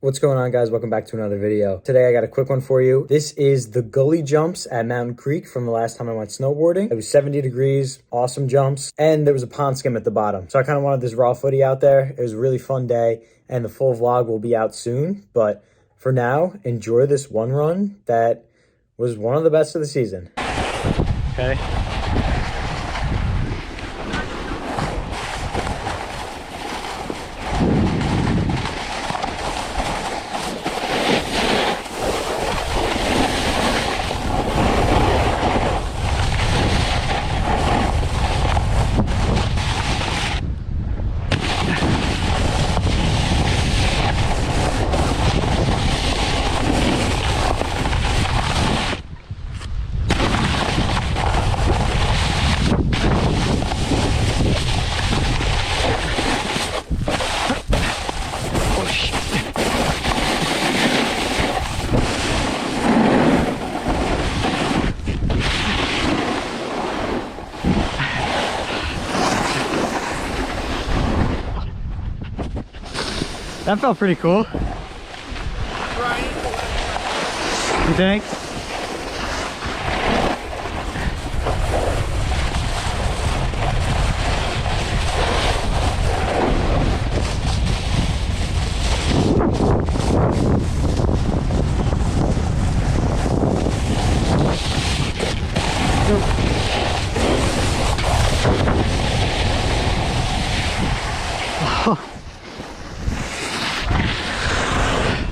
What's going on, guys? Welcome back to another video. Today I got a quick one for you. This is the Gully jumps at Mountain Creek from the last time I went snowboarding. It was 70 degrees, awesome jumps, and there was a pond skim at the bottom. So I kind of wanted this raw footy out there. It was a really fun day, and the full vlog will be out soon. But for now, enjoy this one run that was one of the best of the season. Okay. That felt pretty cool. You think?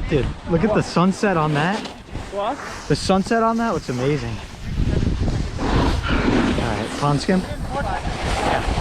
Dude, look at the sunset on that. What? The sunset on that looks amazing. All right, pond skim. Yeah.